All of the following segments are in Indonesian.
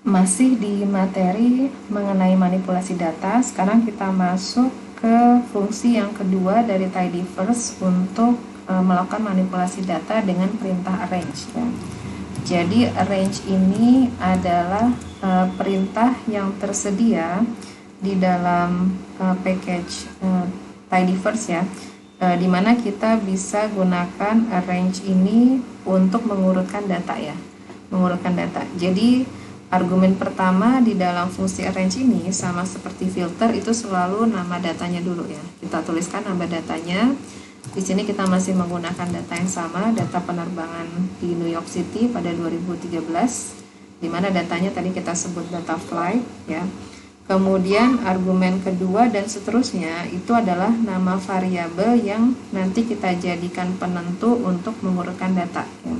Masih di materi mengenai manipulasi data, sekarang kita masuk ke fungsi yang kedua dari tidyverse untuk melakukan manipulasi data dengan perintah arrange ya. Jadi arrange ini adalah perintah yang tersedia di dalam package tidyverse ya, di mana kita bisa gunakan arrange ini untuk mengurutkan data ya, mengurutkan data. Jadi argumen pertama di dalam fungsi arrange ini sama seperti filter, itu selalu nama datanya dulu ya. Kita tuliskan nama datanya. Di sini kita masih menggunakan data yang sama, data penerbangan di New York City pada 2013, di mana datanya tadi kita sebut data flight ya. Kemudian argumen kedua dan seterusnya itu adalah nama variabel yang nanti kita jadikan penentu untuk mengurutkan data ya.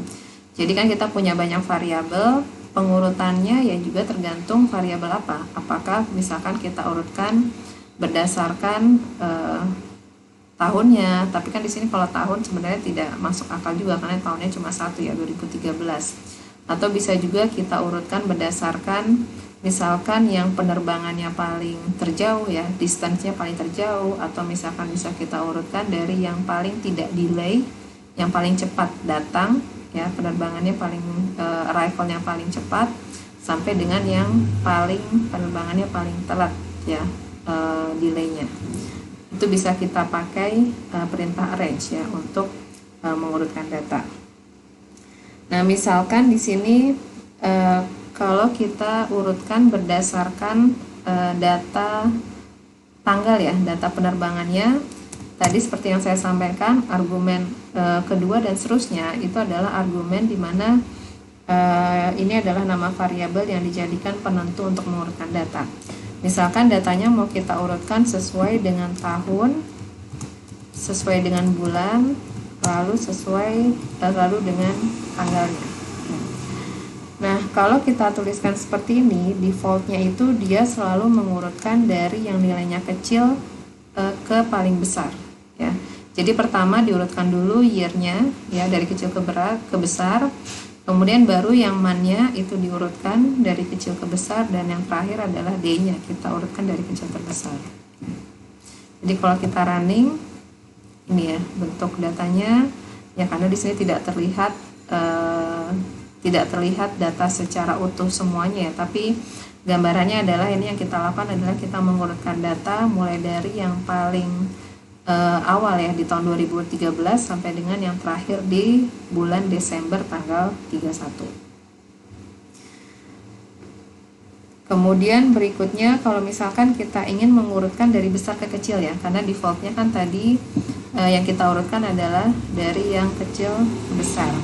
Jadi kan kita punya banyak variabel, pengurutannya ya juga tergantung variabel apa. Apakah misalkan kita urutkan berdasarkan tahunnya, tapi kan di sini kalau tahun sebenarnya tidak masuk akal juga karena tahunnya cuma satu ya, 2013. Atau bisa juga kita urutkan berdasarkan misalkan yang penerbangannya paling terjauh ya, distance-nya paling terjauh, atau misalkan bisa kita urutkan dari yang paling tidak delay, yang paling cepat datang ya, penerbangannya paling arrival-nya paling cepat, sampai dengan yang paling penerbangannya paling telat ya, delay-nya. Itu bisa kita pakai perintah arrange ya untuk mengurutkan data. Nah, misalkan di sini kalau kita urutkan berdasarkan data tanggal ya, data penerbangannya, tadi seperti yang saya sampaikan, argumen kedua dan seterusnya itu adalah argumen di mana ini adalah nama variabel yang dijadikan penentu untuk mengurutkan data. Misalkan datanya mau kita urutkan sesuai dengan tahun, sesuai dengan bulan, lalu dengan tanggalnya. Nah, kalau kita tuliskan seperti ini, defaultnya itu dia selalu mengurutkan dari yang nilainya kecil ke paling besar ya. Jadi pertama diurutkan dulu year-nya ya, dari kecil ke besar. Kemudian baru yang man-nya itu diurutkan dari kecil ke besar, dan yang terakhir adalah day-nya kita urutkan dari kecil ke besar. Jadi kalau kita running ini ya bentuk datanya ya, karena di sini tidak terlihat data secara utuh semuanya ya, tapi gambarannya adalah ini yang kita lakukan adalah kita mengurutkan data mulai dari yang paling awal ya di tahun 2013 sampai dengan yang terakhir di bulan Desember tanggal 31. Kemudian berikutnya kalau misalkan kita ingin mengurutkan dari besar ke kecil ya, karena defaultnya kan tadi yang kita urutkan adalah dari yang kecil ke besar.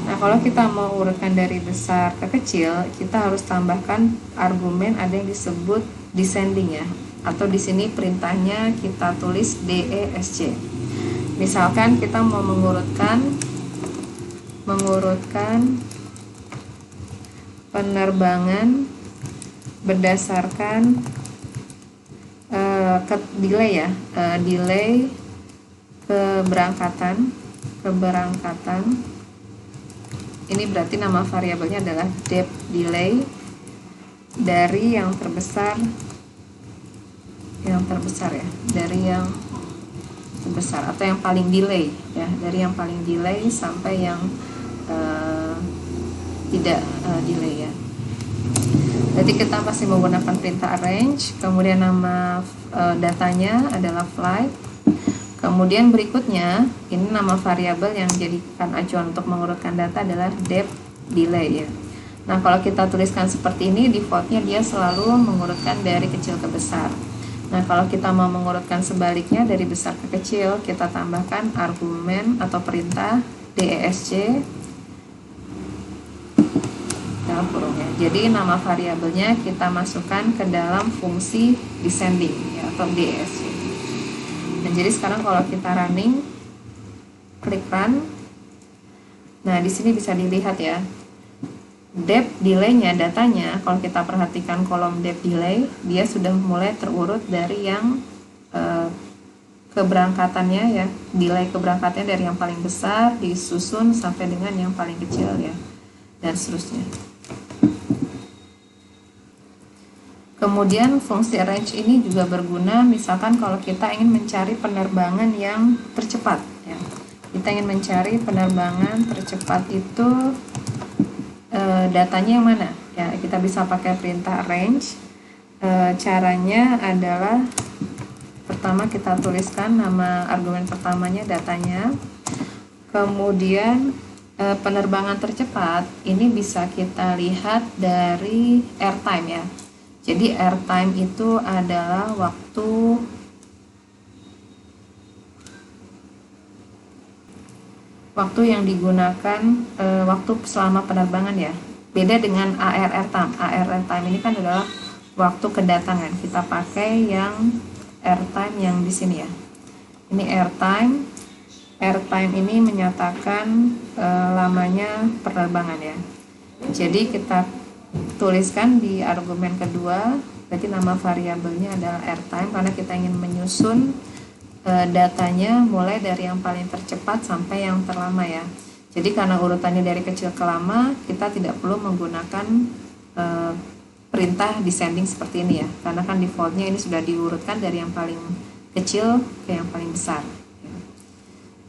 Nah, kalau kita mau urutkan dari besar ke kecil, kita harus tambahkan argumen ada yang disebut descending ya, atau di sini perintahnya kita tulis DESC. Misalkan kita mau mengurutkan penerbangan berdasarkan delay ya, delay keberangkatan. Ini berarti nama variabelnya adalah depth delay dari yang terbesar ya, dari yang terbesar atau yang paling delay ya, dari yang paling delay sampai yang tidak delay ya. Jadi kita masih menggunakan perintah arrange, kemudian nama datanya adalah flight. Kemudian berikutnya ini nama variabel yang dijadikan acuan untuk mengurutkan data adalah depth delay ya. Nah, kalau kita tuliskan seperti ini, defaultnya dia selalu mengurutkan dari kecil ke besar. Nah, kalau kita mau mengurutkan sebaliknya dari besar ke kecil, kita tambahkan argumen atau perintah DESC dalam kurung ya. Jadi nama variabelnya kita masukkan ke dalam fungsi descending ya, atau DESC. Dan jadi sekarang kalau kita running, klik run. Nah, di sini bisa dilihat ya, depth delay-nya, datanya kalau kita perhatikan kolom depth delay, dia sudah mulai terurut dari yang keberangkatannya ya, delay keberangkatannya dari yang paling besar disusun sampai dengan yang paling kecil ya, dan seterusnya. Kemudian fungsi range ini juga berguna misalkan kalau kita ingin mencari penerbangan yang tercepat ya. Kita ingin mencari penerbangan tercepat itu datanya yang mana ya, kita bisa pakai perintah range. Caranya adalah pertama kita tuliskan nama argumen pertamanya, datanya. Kemudian penerbangan tercepat ini bisa kita lihat dari airtime ya. Jadi airtime itu adalah waktu yang digunakan waktu selama penerbangan ya. Beda dengan ARR time. ARR time ini kan adalah waktu kedatangan. Kita pakai yang airtime yang di sini ya. Ini airtime. Airtime ini menyatakan lamanya penerbangan ya. Jadi kita tuliskan di argumen kedua, berarti nama variabelnya adalah airtime karena kita ingin menyusun datanya mulai dari yang paling tercepat sampai yang terlama ya. Jadi karena urutannya dari kecil ke lama, kita tidak perlu menggunakan perintah descending seperti ini ya, karena kan defaultnya ini sudah diurutkan dari yang paling kecil ke yang paling besar.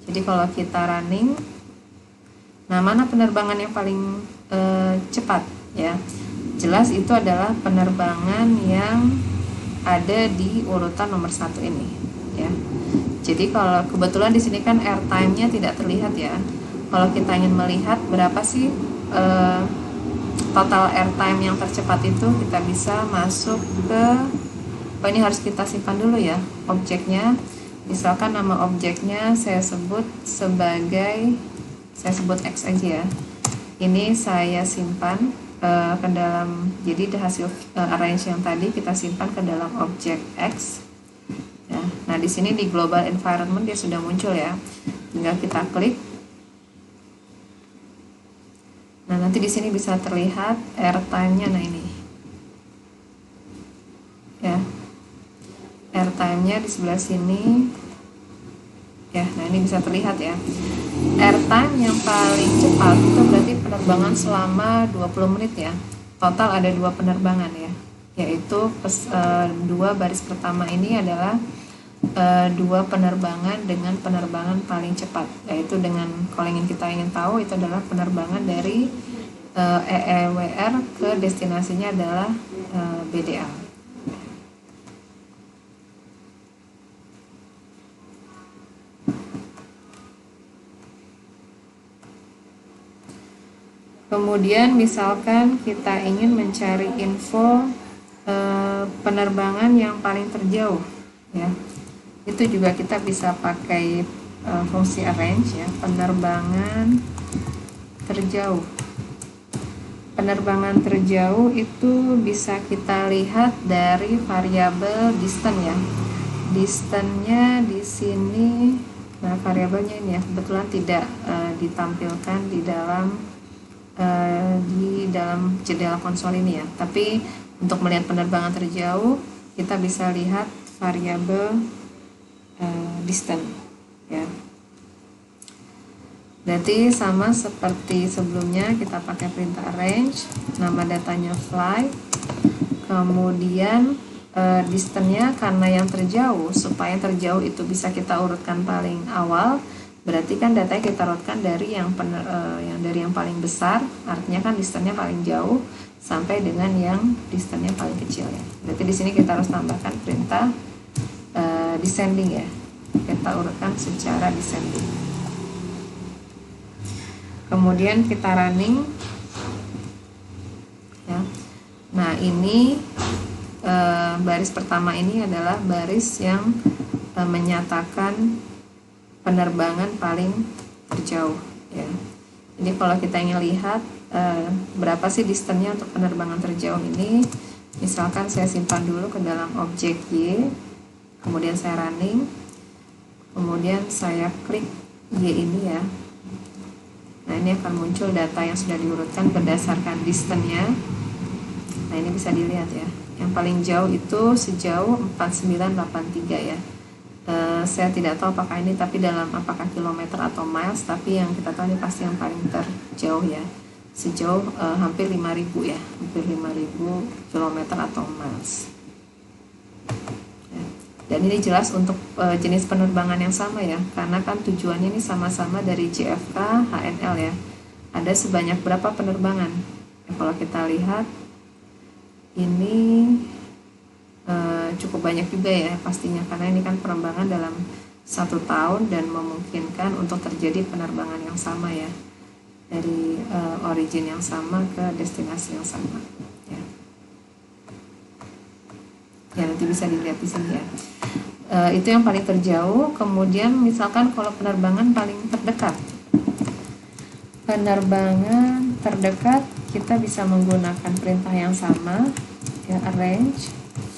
Jadi kalau kita running, nah mana penerbangan yang paling cepat ya, jelas itu adalah penerbangan yang ada di urutan nomor 1 ini ya. Jadi kalau kebetulan di sini kan airtime-nya tidak terlihat ya. Kalau kita ingin melihat berapa sih total airtime yang tercepat itu, kita bisa masuk ke ini harus kita simpan dulu ya objeknya. Misalkan nama objeknya saya sebut X aja ya. Ini saya simpan ke dalam, jadi hasil arrange yang tadi kita simpan ke dalam objek X ya. Nah di sini di global environment dia sudah muncul ya, tinggal kita klik. Nah nanti di sini bisa terlihat airtime-nya. Nah ini ya, airtime-nya di sebelah sini ya. Nah ini bisa terlihat ya, airtime yang paling cepat itu berarti penerbangan selama 20 menit ya. Total ada 2 penerbangan ya, yaitu 2 baris pertama ini adalah 2 penerbangan dengan penerbangan paling cepat, yaitu dengan kalau kita ingin tahu itu adalah penerbangan dari EEWR ke destinasinya adalah BDA. Kemudian misalkan kita ingin mencari info penerbangan yang paling terjauh ya, itu juga kita bisa pakai fungsi arrange ya, penerbangan terjauh. Penerbangan terjauh itu bisa kita lihat dari variabel distance ya. Distance-nya di sini, nah variabelnya ini ya kebetulan tidak ditampilkan di dalam jendela konsol ini ya, tapi untuk melihat penerbangan terjauh kita bisa lihat variabel distance ya. Berarti sama seperti sebelumnya, kita pakai perintah range, nama datanya flight, kemudian distance-nya karena yang terjauh, supaya yang terjauh itu bisa kita urutkan paling awal, berarti kan datanya kita urutkan dari yang dari yang paling besar, artinya kan distance-nya paling jauh sampai dengan yang distance-nya paling kecil ya. Berarti di sini kita harus tambahkan perintah descending ya. Kita urutkan secara descending. Kemudian kita running ya. Nah, ini baris pertama ini adalah baris yang menyatakan penerbangan paling terjauh ya. Jadi kalau kita ingin lihat berapa sih distance-nya untuk penerbangan terjauh ini, misalkan saya simpan dulu ke dalam objek Y, kemudian saya running, kemudian saya klik Y ini ya. Nah ini akan muncul data yang sudah diurutkan berdasarkan distance-nya. Nah ini bisa dilihat ya, yang paling jauh itu sejauh 4983 ya. Saya tidak tahu apakah apakah kilometer atau miles, tapi yang kita tahu ini pasti yang paling terjauh ya, sejauh hampir 5.000 ya, hampir 5.000 km atau miles. Dan ini jelas untuk jenis penerbangan yang sama ya, karena kan tujuannya ini sama-sama dari JFK HNL ya. Ada sebanyak berapa penerbangan? Ya, kalau kita lihat ini cukup banyak juga ya pastinya, karena ini kan penerbangan dalam 1 tahun dan memungkinkan untuk terjadi penerbangan yang sama ya, dari origin yang sama ke destinasi yang sama ya. Ya nanti bisa dilihat di sini ya. Itu yang paling terjauh. Kemudian misalkan kalau penerbangan paling terdekat, penerbangan terdekat kita bisa menggunakan perintah yang sama ya, arrange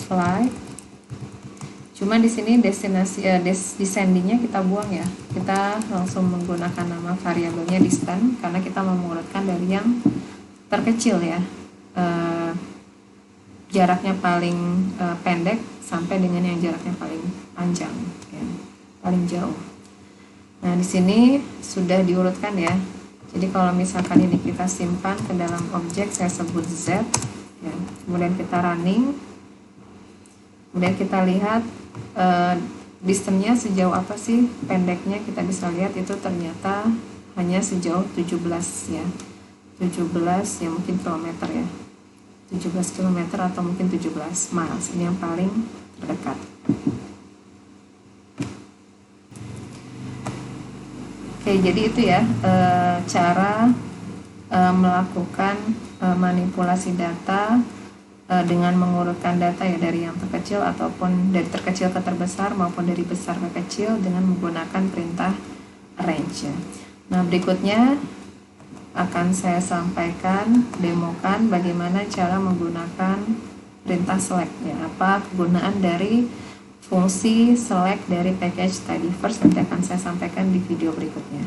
flight. Cuma di sini destinasi descendingnya kita buang ya, kita langsung menggunakan nama variabelnya distance karena kita mengurutkan dari yang terkecil ya, jaraknya paling pendek sampai dengan yang jaraknya paling panjang ya, paling jauh. Nah di sini sudah diurutkan ya. Jadi kalau misalkan ini kita simpan ke dalam objek, saya sebut Z ya. Kemudian kita running, kemudian kita lihat distance-nya sejauh apa sih pendeknya. Kita bisa lihat itu ternyata hanya sejauh 17 ya, 17 ya mungkin kilometer ya, 17 km atau mungkin 17 miles. Ini yang paling terdekat. Oke, jadi itu ya cara melakukan manipulasi data dengan mengurutkan data ya dari yang terkecil ataupun dari terkecil ke terbesar maupun dari besar ke kecil dengan menggunakan perintah arrange ya. Nah berikutnya akan saya sampaikan, demokan bagaimana cara menggunakan perintah select ya, apa kegunaan dari fungsi select dari package tidyverse, nanti akan saya sampaikan di video berikutnya.